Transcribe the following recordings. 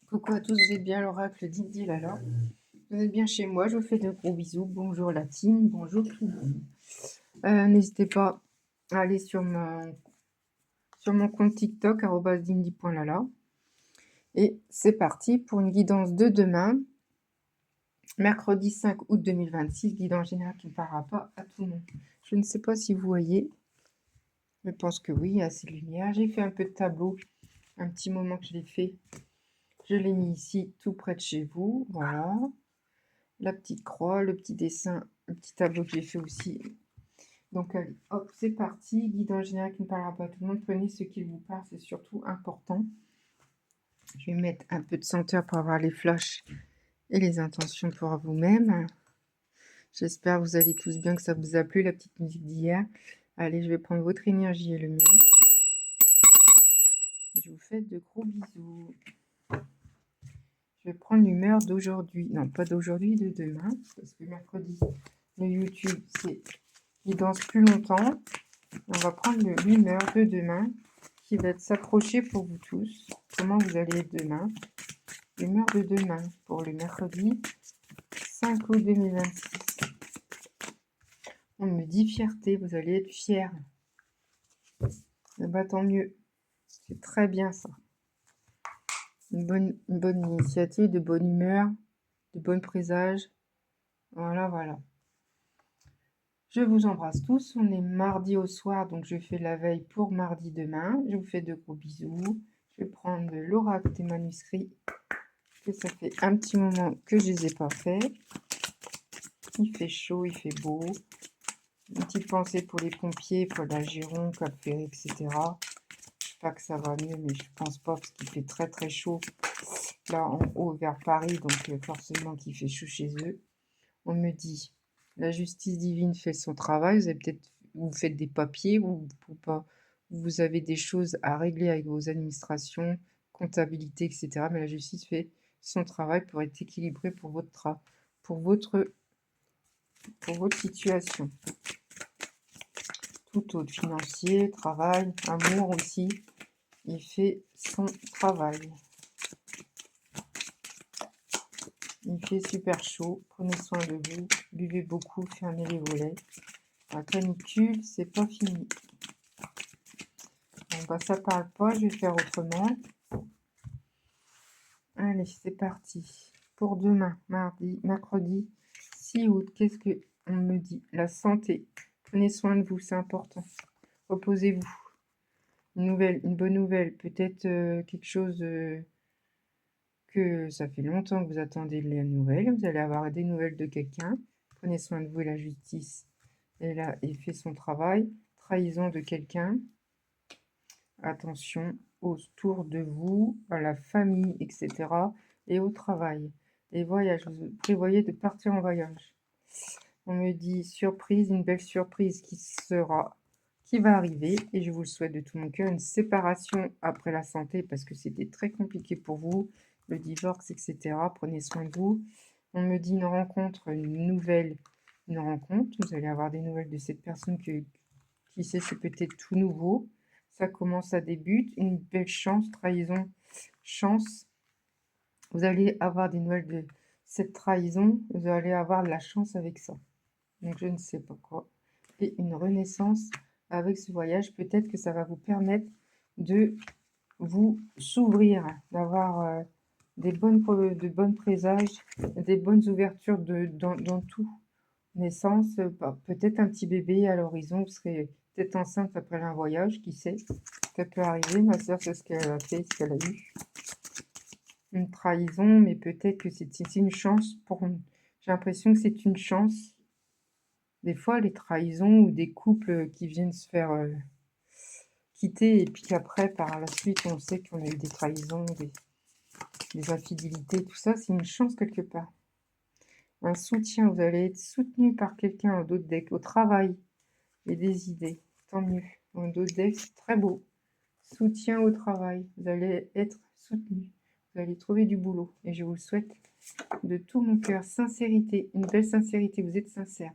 Coucou à tous, vous êtes bien l'oracle d'Indy Lala. Vous êtes bien chez moi, je vous fais de gros bisous. Bonjour la team, bonjour tout le monde. N'hésitez pas à aller sur mon compte TikTok, @dindy.lala. Et c'est parti pour une guidance de demain, mercredi 5 août 2026, guidance générale qui ne parlera pas à tout le monde. Je ne sais pas si vous voyez, je pense que oui, il y a assez de lumière. J'ai fait un peu de tableau, un petit moment que je l'ai fait. Je l'ai mis ici, tout près de chez vous, voilà. La petite croix, le petit dessin, le petit tableau que j'ai fait aussi. Donc allez, hop, c'est parti. Guide en général qui ne parlera pas à tout le monde. Prenez ce qui vous parle, c'est surtout important. Je vais mettre un peu de senteur pour avoir les flashs et les intentions pour vous-même. J'espère que vous allez tous bien, que ça vous a plu, la petite musique d'hier. Allez, je vais prendre votre énergie et le mien. Je vous fais de gros bisous. Je vais prendre l'humeur d'aujourd'hui. Non, pas d'aujourd'hui, de demain. Parce que mercredi, le YouTube, c'est guidance plus longtemps. On va prendre l'humeur de demain qui va être s'approcher pour vous tous. Comment vous allez être demain? L'humeur de demain pour le mercredi 5 août 2026. On me dit fierté, vous allez être fiers. Eh ben, tant mieux. C'est très bien ça. Une bonne initiative, de bonne humeur, de bon présage. Voilà, voilà. Je vous embrasse tous. On est mardi au soir, donc je fais la veille pour mardi demain. Je vous fais de gros bisous. Je vais prendre l'oracle des manuscrits, que ça fait un petit moment que je ne les ai pas faits. Il fait chaud, il fait beau. Une petite pensée pour les pompiers, pour la Gironde, Cap-Ferré, etc. Pas que ça va mieux, mais je pense pas, parce qu'il fait très très chaud là en haut vers Paris, donc forcément qu'il fait chaud chez eux. On me dit, la justice divine fait son travail. Vous avez peut-être, vous faites des papiers ou pas, vous avez des choses à régler avec vos administrations, comptabilité, etc. Mais la justice fait son travail pour être équilibré pour pour votre situation. Tout autre, financier, travail, amour aussi, il fait son travail. Il fait super chaud, prenez soin de vous, buvez beaucoup, fermez les volets. La canicule, c'est pas fini. Bon, bah, ça parle pas, je vais faire autrement. Allez, c'est parti. Pour demain, mercredi 6 août, qu'est-ce que on me dit? La santé. Prenez soin de vous, c'est important. Reposez-vous. Une bonne nouvelle, peut-être quelque chose que ça fait longtemps que vous attendez les nouvelles. Vous allez avoir des nouvelles de quelqu'un. Prenez soin de vous, la justice est là et fait son travail. Trahison de quelqu'un. Attention autour de vous, à la famille, etc. et au travail. Les voyages, vous prévoyez de partir en voyage. On me dit surprise, une belle surprise qui va arriver, et je vous le souhaite de tout mon cœur, une séparation après la santé parce que c'était très compliqué pour vous, le divorce, etc. Prenez soin de vous. On me dit une rencontre, une rencontre. Vous allez avoir des nouvelles de cette personne qui sait, c'est peut-être tout nouveau. Ça commence, ça débute. Une belle chance, trahison, chance. Vous allez avoir des nouvelles de cette trahison. Vous allez avoir de la chance avec ça. Donc, je ne sais pas quoi. Et une renaissance avec ce voyage. Peut-être que ça va vous permettre de vous s'ouvrir, d'avoir de bonnes présages, des bonnes ouvertures dans tout. Naissance, peut-être un petit bébé à l'horizon, vous serez peut-être enceinte après un voyage, qui sait, ça peut arriver. Ma soeur, c'est ce qu'elle a fait, ce qu'elle a eu. Une trahison, mais peut-être que c'est une chance pour nous. J'ai l'impression que c'est une chance. Des fois, les trahisons ou des couples qui viennent se faire quitter et puis qu'après, par la suite, on sait qu'on a eu des trahisons, des infidélités, tout ça, c'est une chance quelque part. Un soutien, vous allez être soutenu par quelqu'un d'autre deck au travail et des idées, tant mieux. Un d'autres deck, c'est très beau. Soutien au travail, vous allez être soutenu, vous allez trouver du boulot et je vous le souhaite de tout mon cœur. Sincérité, une belle sincérité, vous êtes sincère.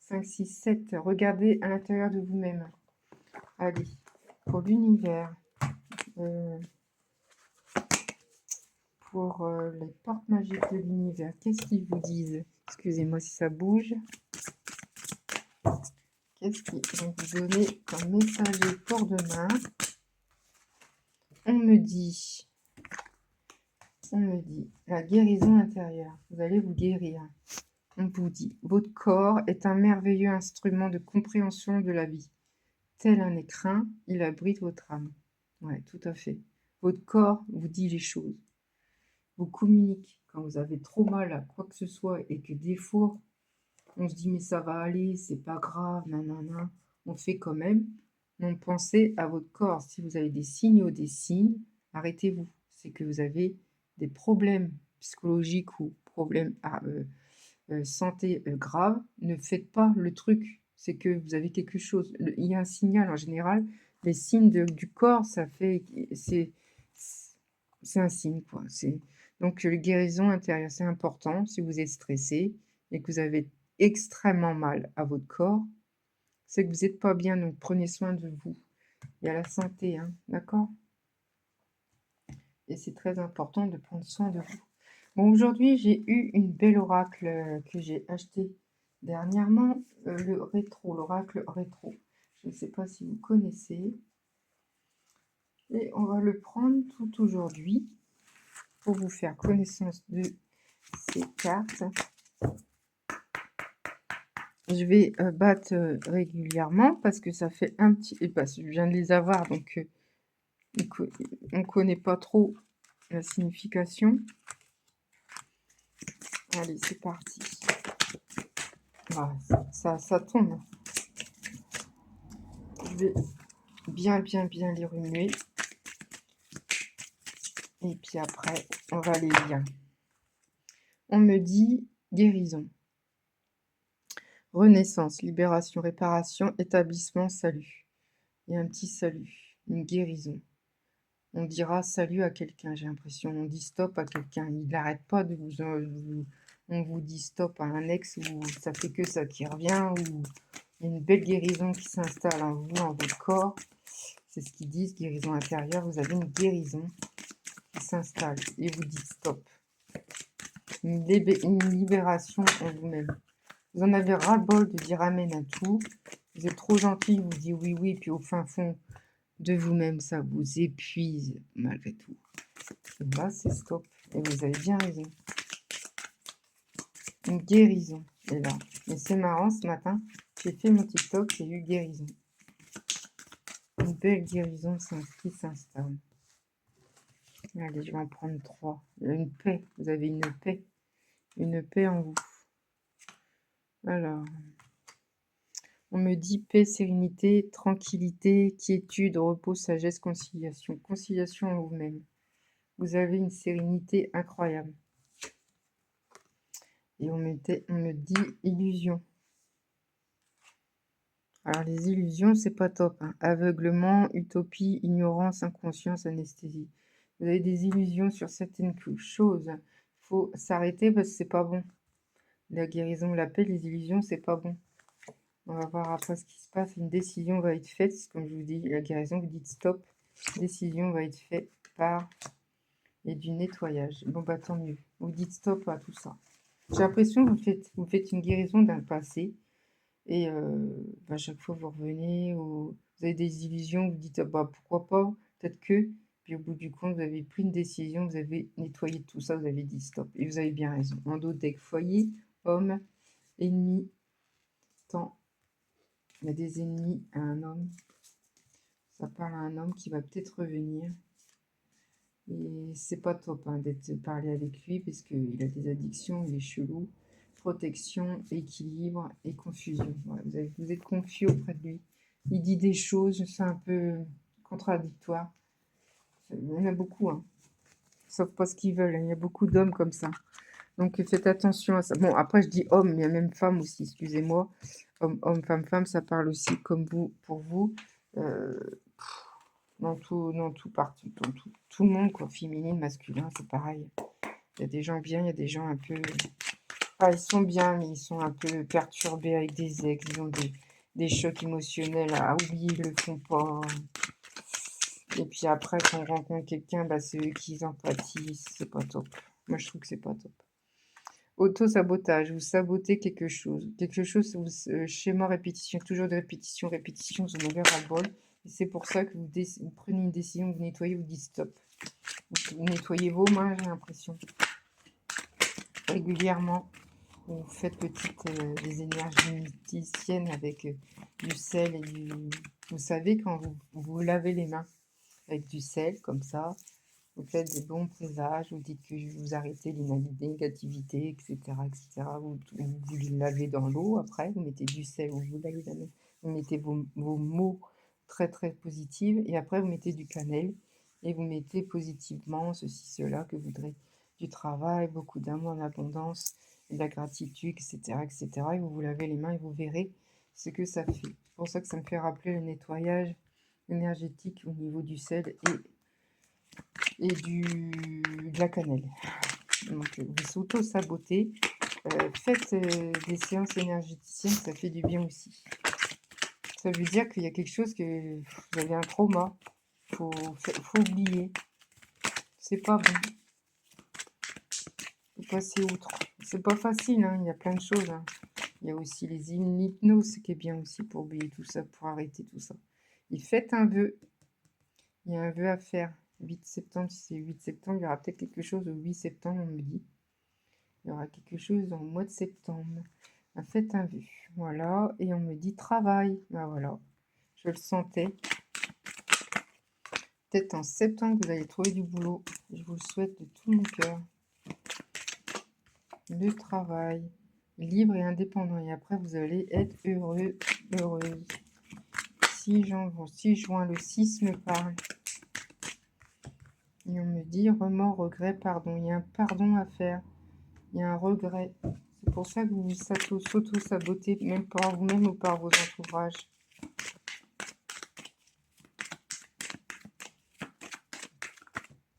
5, 6, 7, regardez à l'intérieur de vous-même. Allez, pour l'univers, pour les portes magiques de l'univers. Qu'est-ce qu'ils vous disent? Excusez-moi si ça bouge. Qu'est-ce qu'ils vont vous donner comme messager pour demain? On me dit la guérison intérieure. Vous allez vous guérir. On vous dit, votre corps est un merveilleux instrument de compréhension de la vie. Tel un écrin, il abrite votre âme. Ouais, tout à fait. Votre corps vous dit les choses, vous communique. Quand vous avez trop mal à quoi que ce soit et que des fois, on se dit mais ça va aller, c'est pas grave, nanana, on fait quand même. Donc pensez à votre corps. Si vous avez des signaux, des signes, arrêtez-vous. C'est que vous avez des problèmes psychologiques ou problèmes santé graves. Ne faites pas le truc. C'est que vous avez quelque chose. Il y a un signal en général. Les signes du corps, ça fait, c'est un signe quoi. Donc la guérison intérieure, c'est important. Si vous êtes stressé et que vous avez extrêmement mal à votre corps, c'est que vous n'êtes pas bien. Donc prenez soin de vous. Il y a la santé, hein, d'accord? Et c'est très important de prendre soin de vous. Bon, aujourd'hui, j'ai eu une belle oracle que j'ai acheté dernièrement, l'oracle rétro. Je ne sais pas si vous connaissez. Et on va le prendre tout aujourd'hui pour vous faire connaissance de ces cartes. Je vais battre régulièrement parce que ça fait un petit... Et parce que je viens de les avoir, donc on ne connaît pas trop la signification. Allez, c'est parti. Voilà, ça tombe. Je vais bien les remuer. Et puis après, on va les lire. On me dit guérison. Renaissance, libération, réparation, établissement, salut. Il y a un petit salut, une guérison. On dira salut à quelqu'un, j'ai l'impression. On dit stop à quelqu'un. Il n'arrête pas de on vous dit stop à un ex ou ça fait que ça qui revient ou il y a une belle guérison qui s'installe en vous, en votre corps. C'est ce qu'ils disent, guérison intérieure. Vous avez une guérison qui s'installe et vous dites stop. Une libération en vous-même. Vous en avez ras-le-bol de dire amen à tout. Vous êtes trop gentil, vous dites oui, puis au fin fond de vous-même, ça vous épuise malgré tout. Et là, c'est stop. Et vous avez bien raison. Une guérison est là. Mais c'est marrant, ce matin, j'ai fait mon TikTok, j'ai eu guérison. Une belle guérison qui s'installe. Allez, je vais en prendre 3. Une paix. Vous avez une paix. Une paix en vous. Alors, on me dit paix, sérénité, tranquillité, quiétude, repos, sagesse, conciliation. Conciliation en vous-même. Vous avez une sérénité incroyable. Et on me dit illusion. Alors les illusions, c'est pas top. Hein. Aveuglement, utopie, ignorance, inconscience, anesthésie. Vous avez des illusions sur certaines choses. Il faut s'arrêter parce que c'est pas bon. La guérison, la paix, les illusions, c'est pas bon. On va voir après ce qui se passe. Une décision va être faite. Comme je vous dis, la guérison, vous dites stop. Décision va être faite par et du nettoyage. Bon, bah tant mieux. Vous dites stop à tout ça. J'ai l'impression que vous faites une guérison d'un passé. Et à chaque fois, vous revenez, vous avez des illusions, vous dites, ah, bah pourquoi pas, peut-être que. Puis au bout du compte, vous avez pris une décision, vous avez nettoyé tout ça, vous avez dit stop. Et vous avez bien raison. En dos deck, foyer, homme, ennemi, temps. Il y a des ennemis à un homme. Ça parle à un homme qui va peut-être revenir. Et c'est pas top hein, d'être parlé avec lui parce qu'il a des addictions, il est chelou. Protection, équilibre et confusion. Ouais, vous êtes confus auprès de lui. Il dit des choses, c'est un peu contradictoire. Il y en a beaucoup, hein. Sauf pas ce qu'ils veulent. Hein. Il y a beaucoup d'hommes comme ça. Donc faites attention à ça. Bon, après je dis homme, mais il y a même femme aussi, excusez-moi. Homme, femme, ça parle aussi comme vous, pour vous. Dans tout partout, dans tout le monde, quoi. Féminine, masculin, c'est pareil. Il y a des gens bien, il y a des gens un peu... Ah, ils sont bien, mais ils sont un peu perturbés avec des ex, ils ont des chocs émotionnels à oublier, ils le font pas. Et puis après, quand on rencontre quelqu'un, bah, c'est eux qui en pâtissent. C'est pas top. Moi, je trouve que c'est pas top. Auto-sabotage, vous sabotez quelque chose. Quelque chose, schéma répétition, toujours de répétition, répétition, vous en avez ras-le-bol. Et c'est pour ça que vous prenez une décision, vous nettoyez, vous dites stop. Vous nettoyez vos mains, j'ai l'impression. Régulièrement, vous faites des énergies mysticiennes avec du sel et du... Vous savez, quand vous lavez les mains avec du sel, comme ça, vous faites des bons présages, vous dites que vous arrêtez les négativités, etc. etc. Vous les lavez dans l'eau, après, vous mettez du sel, vous lavez la main, vous mettez vos mots très très positifs, et après vous mettez du cannelle, et vous mettez positivement ceci, cela, que vous voudrez du travail, beaucoup d'amour, d'abondance, de la gratitude, etc., etc. Et vous vous lavez les mains et vous verrez ce que ça fait. C'est pour ça que ça me fait rappeler le nettoyage énergétique au niveau du sel et de la cannelle. Donc, vous s'auto-sabotez. Faites des séances énergéticiennes, ça fait du bien aussi. Ça veut dire qu'il y a quelque chose que vous avez un trauma. Faut oublier. C'est pas bon. Faut passer outre. C'est pas facile, hein, il y a plein de choses. Hein. Il y a aussi les hypnoses qui est bien aussi pour oublier tout ça, pour arrêter tout ça. Et faites un vœu. Il y a un vœu à faire. 8 septembre, si c'est 8 septembre, il y aura peut-être quelque chose au 8 septembre, on me dit. Il y aura quelque chose dans le mois de septembre. Faites un vœu. Voilà. Et on me dit travail. Ben voilà. Je le sentais. Peut-être en septembre, vous allez trouver du boulot. Je vous le souhaite de tout mon cœur. Le travail. Libre et indépendant. Et après, vous allez être heureux, heureuse. 6 juin, le 6 me parle. Et on me dit remords, regret, pardon. Il y a un pardon à faire. Il y a un regret. C'est pour ça que vous vous s'auto-sabotez, même par vous-même ou par vos entourages.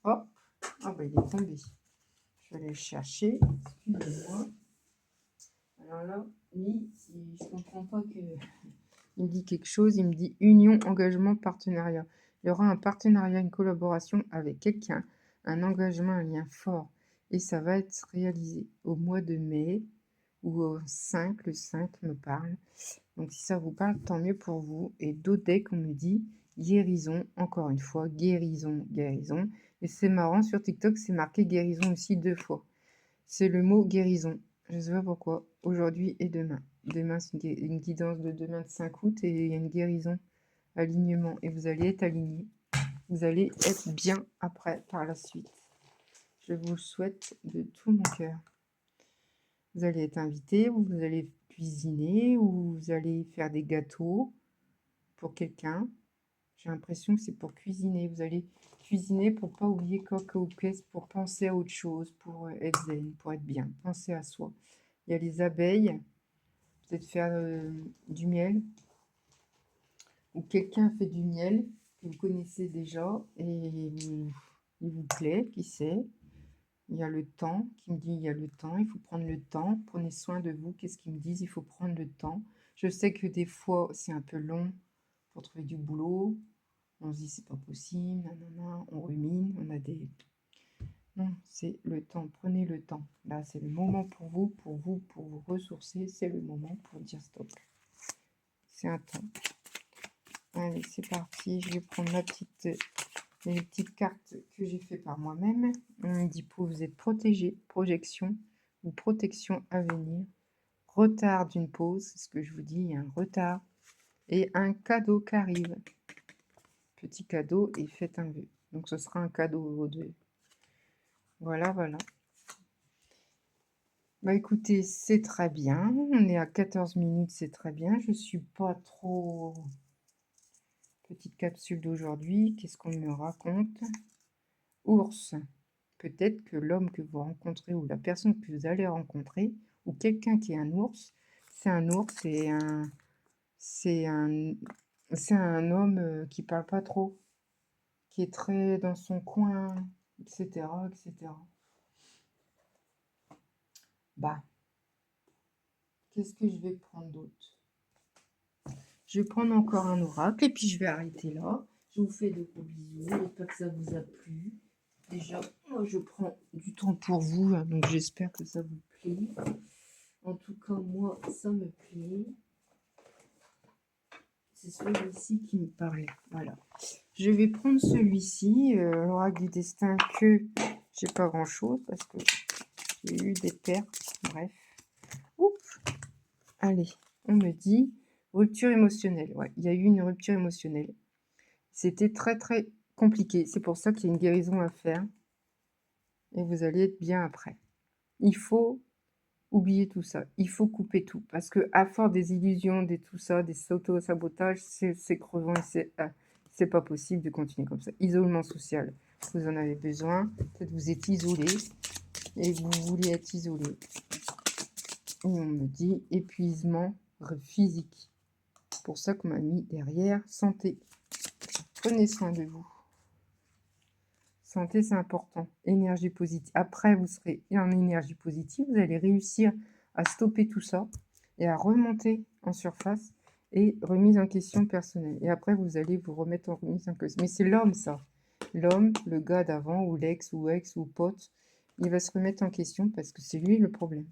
Oh, ah bah il est tombé. Je vais aller le chercher. Excusez-moi. Alors là, lui, je comprends pas que... Il me dit quelque chose, il me dit union, engagement, partenariat. Il y aura un partenariat, une collaboration avec quelqu'un, un engagement, un lien fort. Et ça va être réalisé au mois de mai ou au 5, le 5 me parle. Donc si ça vous parle, tant mieux pour vous. Et d'autres decks, on me dit guérison, encore une fois, guérison, guérison. Et c'est marrant, sur TikTok, c'est marqué guérison aussi 2 fois. C'est le mot guérison. Je ne sais pas pourquoi. Aujourd'hui et demain. Demain, c'est une guidance de demain de 5 août et il y a une guérison, alignement. Et vous allez être aligné. Vous allez être bien après, par la suite. Je vous le souhaite de tout mon cœur. Vous allez être invité, ou vous allez cuisiner, ou vous allez faire des gâteaux pour quelqu'un. J'ai l'impression que c'est pour cuisiner. Vous allez cuisiner pour pas oublier coca ou caisse, pour penser à autre chose, pour être zen, pour être bien. Pensez à soi. Il y a les abeilles. Peut-être faire du miel. Ou quelqu'un fait du miel que vous connaissez déjà et il vous plaît, qui sait. Il y a le temps qui me dit il y a le temps, il faut prendre le temps. Prenez soin de vous. Qu'est-ce qu'ils me disent? Il faut prendre le temps. Je sais que des fois, c'est un peu long pour trouver du boulot. On se dit c'est pas possible, nanana, on rumine, on a des... Non, c'est le temps, prenez le temps. Là, c'est le moment pour vous, pour vous ressourcer. C'est le moment pour dire stop. C'est un temps. Allez, c'est parti. Je vais prendre les petites cartes que j'ai fait par moi-même. On me dit pour vous êtes protégé, projection ou protection à venir. Retard d'une pause, c'est ce que je vous dis, il y a un retard. Et un cadeau qui arrive. Petit cadeau et faites un vœu. Donc ce sera un cadeau aux deux. Voilà, voilà. Bah écoutez, c'est très bien. On est à 14 minutes, c'est très bien. Je suis pas trop... Petite capsule d'aujourd'hui. Qu'est-ce qu'on me raconte? Ours. Peut-être que l'homme que vous rencontrez ou la personne que vous allez rencontrer ou quelqu'un qui est un ours, c'est un ours, c'est un homme qui parle pas trop, qui est très dans son coin, etc., etc. Bah, qu'est-ce que je vais prendre d'autre? Je vais prendre encore un oracle et puis je vais arrêter là. Je vous fais de gros bisous. J'espère que ça vous a plu. Déjà, moi, je prends du temps pour vous, hein, donc j'espère que ça vous plaît. En tout cas, moi, ça me plaît. C'est celui-ci qui me parlait. Voilà. Je vais prendre celui-ci, l'oracle du destin, que j'ai pas grand-chose parce que j'ai eu des pertes. Bref. Oups. Allez, on me dit rupture émotionnelle. Ouais, il y a eu une rupture émotionnelle. C'était très très compliqué. C'est pour ça qu'il y a une guérison à faire. Et vous allez être bien après. Il faut oublier tout ça. Il faut couper tout. Parce que à force des illusions, des tout ça, des auto-sabotages, c'est crevant et c'est pas possible de continuer comme ça. Isolement social. Vous en avez besoin. Peut-être vous êtes isolé et vous voulez être isolé. Et on me dit épuisement physique. C'est pour ça qu'on m'a mis derrière santé. Prenez soin de vous. Santé, c'est important. Énergie positive. Après, vous serez en énergie positive. Vous allez réussir à stopper tout ça et à remonter en surface et remise en question personnelle. Et après, vous allez vous remettre en remise en question. Mais c'est l'homme, ça. L'homme, le gars d'avant, ou l'ex, ou ex, ou pote, il va se remettre en question parce que c'est lui le problème.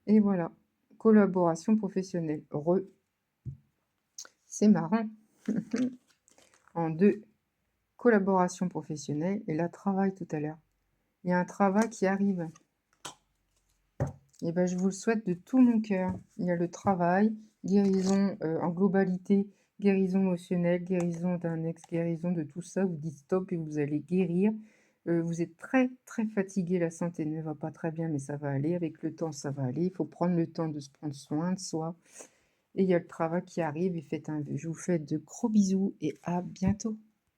Et voilà. Collaboration professionnelle. C'est marrant. En 2. Collaboration professionnelle, et là, travail tout à l'heure. Il y a un travail qui arrive. Et ben, je vous le souhaite de tout mon cœur. Il y a le travail, guérison en globalité, guérison émotionnelle, guérison d'un ex, guérison de tout ça. Vous dites stop et vous allez guérir. Vous êtes très très fatigué, la santé ne va pas très bien, mais ça va aller. Avec le temps, ça va aller. Il faut prendre le temps de se prendre soin de soi. Et il y a le travail qui arrive et faites un vœu. Je vous fais de gros bisous et à bientôt.